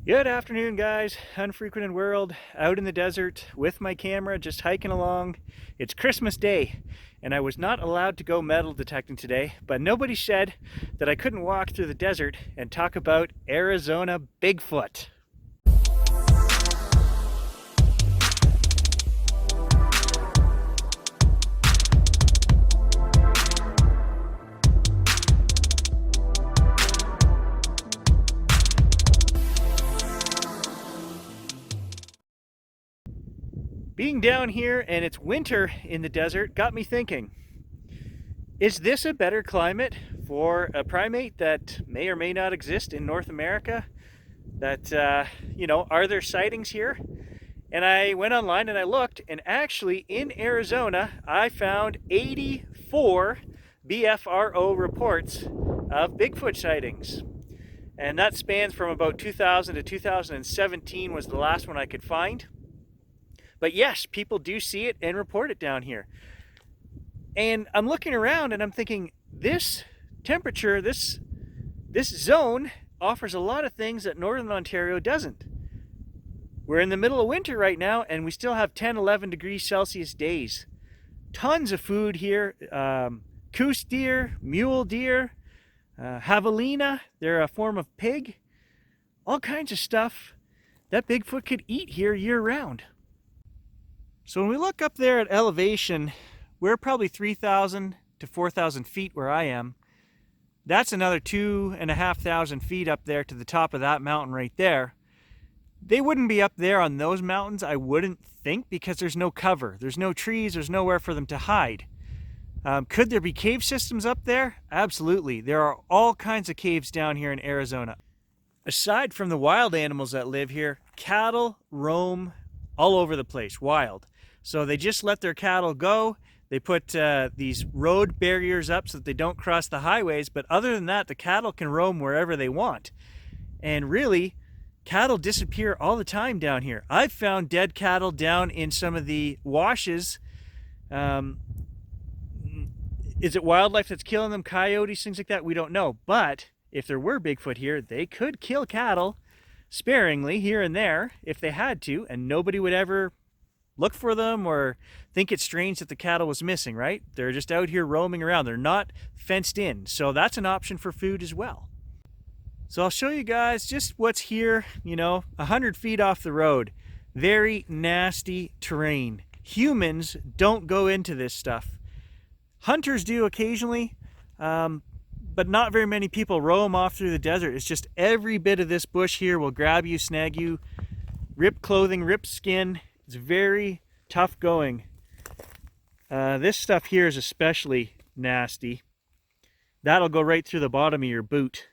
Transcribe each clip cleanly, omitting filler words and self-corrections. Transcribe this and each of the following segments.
Good afternoon, guys. Unfrequented world, out in the desert with my camera, just hiking along. It's Christmas Day, and I was not allowed to go metal detecting today, but nobody said that I couldn't walk through the desert and talk about Arizona Bigfoot. Being down here and it's winter in the desert got me thinking, is this a better climate for a primate that may or may not exist in North America? Are there sightings here? And I went online and I looked, and actually in Arizona, I found 84 BFRO reports of Bigfoot sightings. And that spans from about 2000 to 2017 was the last one I could find. But yes, people do see it and report it down here. And I'm looking around and I'm thinking, this temperature, this zone offers a lot of things that Northern Ontario doesn't. We're in the middle of winter right now and we still have 10, 11 degrees Celsius days. Tons of food here. Coos deer, mule deer, javelina, they're a form of pig. All kinds of stuff that Bigfoot could eat here year round. So when we look up there at elevation, we're probably 3,000 to 4,000 feet where I am. That's another 2,500 feet up there to the top of that mountain right there. They wouldn't be up there on those mountains, I wouldn't think, because there's no cover. There's no trees, there's nowhere for them to hide. Could there be cave systems up there? Absolutely. There are all kinds of caves down here in Arizona. Aside from the wild animals that live here, cattle roam all over the place, wild. So they just let their cattle go. They put these road barriers up so that they don't cross the highways. But other than that, the cattle can roam wherever they want. And really, cattle disappear all the time down here. I've found dead cattle down in some of the washes. Is it wildlife that's killing them? Coyotes, things like that? We don't know. But if there were Bigfoot here, they could kill cattle sparingly here and there if they had to, and nobody would ever look for them or think it's strange that the cattle was missing, right? They're just out here roaming around. They're not fenced in. So that's an option for food as well. So I'll show you guys just what's here, 100 feet off the road. Very nasty terrain. Humans don't go into this stuff. Hunters do occasionally, but not very many people roam off through the desert. It's just every bit of this bush here will grab you, snag you, rip clothing, rip skin. It's very tough going. This stuff here is especially nasty. That'll go right through the bottom of your boot.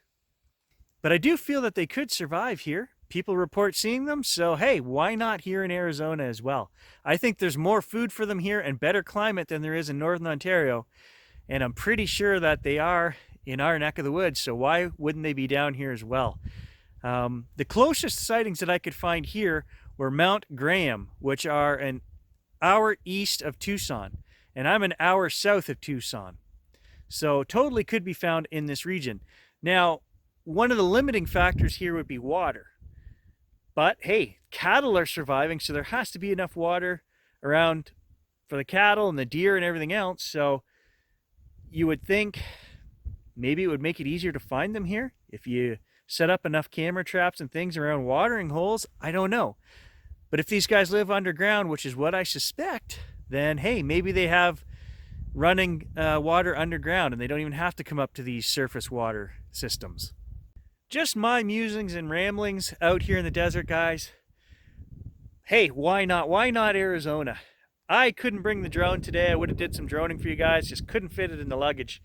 But I do feel that they could survive here. People report seeing them, so hey, why not here in Arizona as well? I think there's more food for them here and better climate than there is in Northern Ontario. And I'm pretty sure that they are in our neck of the woods, so why wouldn't they be down here as well? The closest sightings that I could find here were Mount Graham, which are an hour east of Tucson, and I'm an hour south of Tucson. So totally could be found in this region. Now, one of the limiting factors here would be water. But hey, cattle are surviving, so there has to be enough water around for the cattle and the deer and everything else. So you would think maybe it would make it easier to find them here if you set up enough camera traps and things around watering holes. I don't know. But if these guys live underground, which is what I suspect, then hey, maybe they have running water underground and they don't even have to come up to these surface water systems. Just my musings and ramblings out here in the desert, guys. Hey, why not? Why not Arizona? I couldn't bring the drone today. I would have did some droning for you guys, just couldn't fit it in the luggage.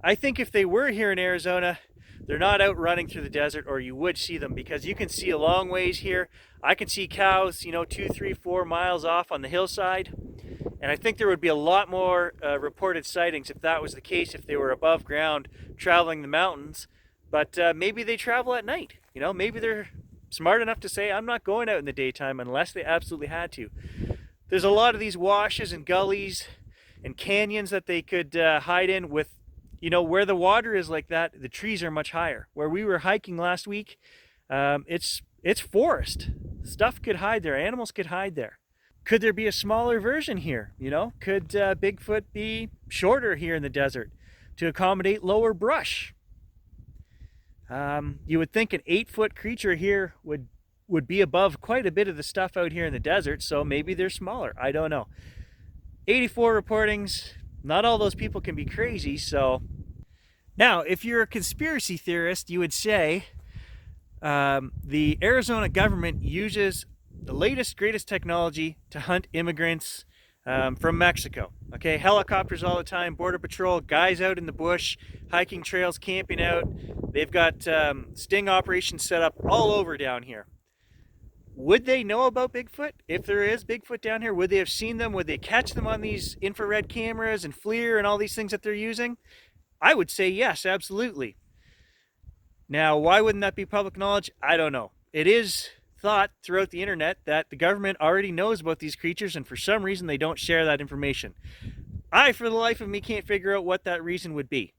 I think if they were here in Arizona, they're not out running through the desert, or you would see them, because you can see a long ways here. I can see cows, 2, 3, 4 miles off on the hillside. And I think there would be a lot more reported sightings if that was the case, if they were above ground traveling the mountains. But maybe they travel at night. Maybe they're smart enough to say, I'm not going out in the daytime unless they absolutely had to. There's a lot of these washes and gullies and canyons that they could hide in with, where the water is like that, the trees are much higher. Where we were hiking last week, it's It's forest. Stuff could hide there. Animals could hide there. Could there be a smaller version here? You know, could Bigfoot be shorter here in the desert to accommodate lower brush? You would think an 8-foot creature here would be above quite a bit of the stuff out here in the desert, so maybe they're smaller. I don't know. 84 reportings. Not all those people can be crazy, so... Now, if you're a conspiracy theorist, you would say the Arizona government uses the latest, greatest technology to hunt immigrants from Mexico. Okay, helicopters all the time, border patrol, guys out in the bush, hiking trails, camping out. They've got sting operations set up all over down here. Would they know about Bigfoot? If there is Bigfoot down here, would they have seen them? Would they catch them on these infrared cameras and FLIR and all these things that they're using? I would say yes, absolutely. Now, why wouldn't that be public knowledge? I don't know. It is thought throughout the internet that the government already knows about these creatures, and for some reason they don't share that information. I, for the life of me, can't figure out what that reason would be.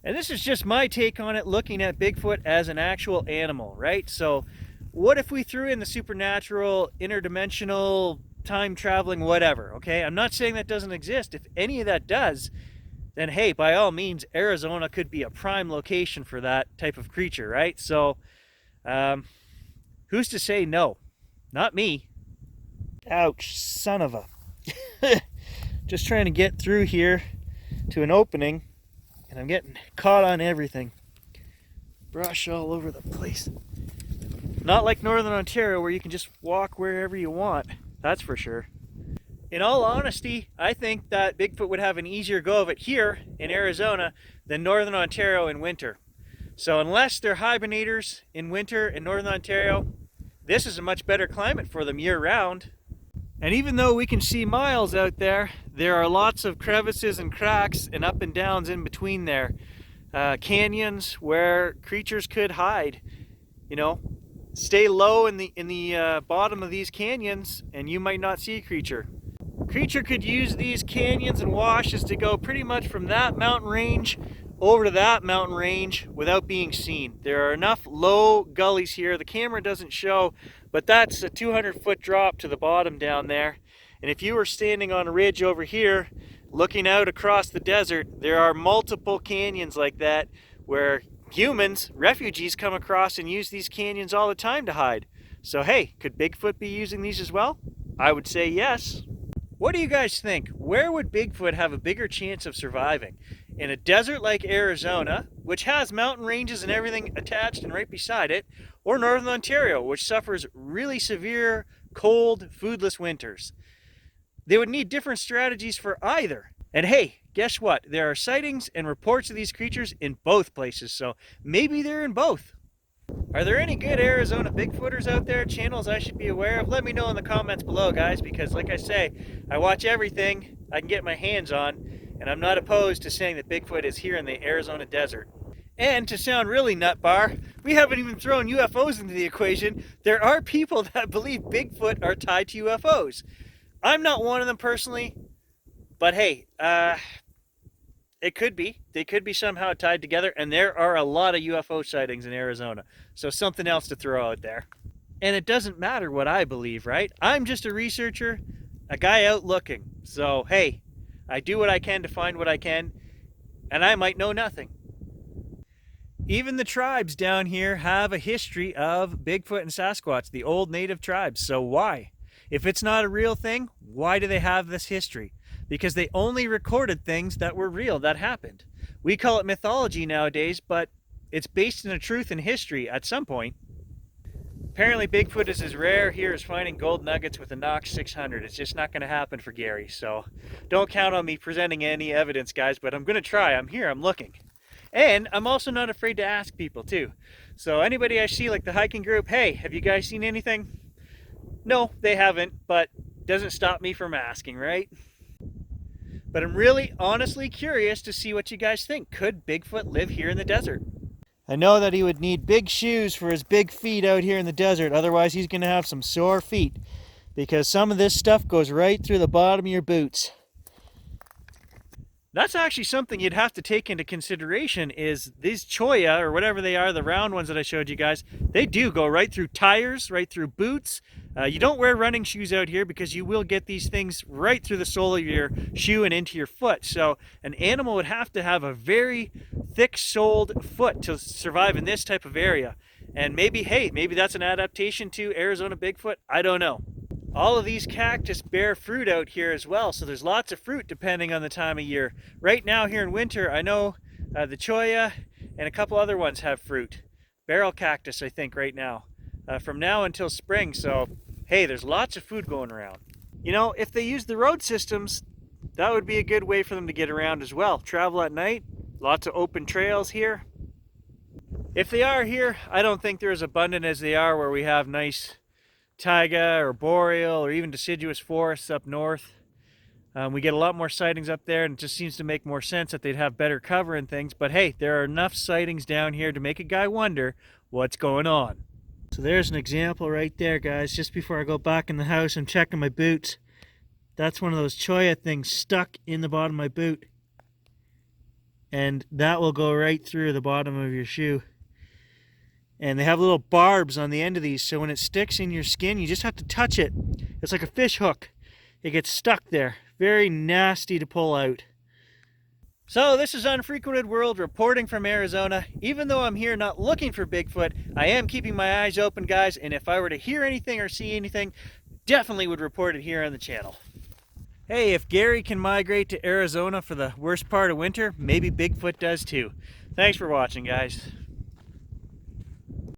And this is just my take on it, looking at Bigfoot as an actual animal, right? So what if we threw in the supernatural, interdimensional, time-traveling, whatever, okay? I'm not saying that doesn't exist. If any of that does, then hey, by all means, Arizona could be a prime location for that type of creature, right? So, who's to say no? Not me. Ouch, son of a... Just trying to get through here to an opening, and I'm getting caught on everything. Brush all over the place. Not like Northern Ontario where you can just walk wherever you want, that's for sure. In all honesty, I think that Bigfoot would have an easier go of it here in Arizona than Northern Ontario in winter. So unless they're hibernators in winter in Northern Ontario, this is a much better climate for them year-round. And even though we can see miles out there, there are lots of crevices and cracks and up and downs in between there. Canyons where creatures could hide. You know, stay low in the bottom of these canyons and you might not see a creature. Creature could use these canyons and washes to go pretty much from that mountain range over to that mountain range without being seen. There are enough low gullies here. The camera doesn't show, but that's a 200-foot drop to the bottom down there. And if you were standing on a ridge over here, looking out across the desert, there are multiple canyons like that where humans, refugees, come across and use these canyons all the time to hide. So hey, could Bigfoot be using these as well? I would say yes. What do you guys think? Where would Bigfoot have a bigger chance of surviving? In a desert like Arizona, which has mountain ranges and everything attached and right beside it, or Northern Ontario, which suffers really severe, cold, foodless winters? They would need different strategies for either. And hey, guess what? There are sightings and reports of these creatures in both places, so maybe they're in both. Are there any good Arizona Bigfooters out there, channels I should be aware of? Let me know in the comments below, guys, because like I say, I watch everything I can get my hands on, and I'm not opposed to saying that Bigfoot is here in the Arizona desert. And to sound really nutbar, we haven't even thrown UFOs into the equation. There are people that believe Bigfoot are tied to UFOs. I'm not one of them personally, but hey, it could be. They could be somehow tied together, and there are a lot of UFO sightings in Arizona. So something else to throw out there. And it doesn't matter what I believe, right? I'm just a researcher, a guy out looking. So hey, I do what I can to find what I can, and I might know nothing. Even the tribes down here have a history of Bigfoot and Sasquatch, the old native tribes. So why? If it's not a real thing, why do they have this history? Because they only recorded things that were real, that happened. We call it mythology nowadays, but it's based in a truth in history at some point. Apparently Bigfoot is as rare here as finding gold nuggets with a Knox 600. It's just not going to happen for Gary, so don't count on me presenting any evidence, guys, but I'm going to try. I'm here, I'm looking. And I'm also not afraid to ask people too. So anybody I see, like the hiking group, hey, have you guys seen anything? No, they haven't, but doesn't stop me from asking, right? But I'm really honestly curious to see what you guys think. Could Bigfoot live here in the desert? I know that he would need big shoes for his big feet out here in the desert. Otherwise, he's going to have some sore feet, because some of this stuff goes right through the bottom of your boots. That's actually something you'd have to take into consideration is these cholla, or whatever they are, the round ones that I showed you guys, they do go right through tires, right through boots. You don't wear running shoes out here because you will get these things right through the sole of your shoe and into your foot. So an animal would have to have a very thick-soled foot to survive in this type of area. And maybe, hey, maybe that's an adaptation to Arizona Bigfoot. I don't know. All of these cactus bear fruit out here as well, so there's lots of fruit depending on the time of year. Right now here in winter, I know the cholla and a couple other ones have fruit. Barrel cactus, I think, right now. From now until spring, so hey, there's lots of food going around. You know, if they use the road systems, that would be a good way for them to get around as well. Travel at night, lots of open trails here. If they are here, I don't think they're as abundant as they are where we have nice taiga or boreal or even deciduous forests up north. We get a lot more sightings up there, and it just seems to make more sense that they'd have better cover and things. But hey, there are enough sightings down here to make a guy wonder what's going on. So there's an example right there, guys. Just before I go back in the house, I'm checking my boots. That's one of those cholla things stuck in the bottom of my boot. And that will go right through the bottom of your shoe. And they have little barbs on the end of these, so when it sticks in your skin, you just have to touch it. It's like a fish hook. It gets stuck there. Very nasty to pull out. So this is Unfrequented World reporting from Arizona. Even though I'm here not looking for Bigfoot, I am keeping my eyes open, guys, and if I were to hear anything or see anything, definitely would report it here on the channel. Hey, if Gary can migrate to Arizona for the worst part of winter, maybe Bigfoot does too. Thanks for watching, guys.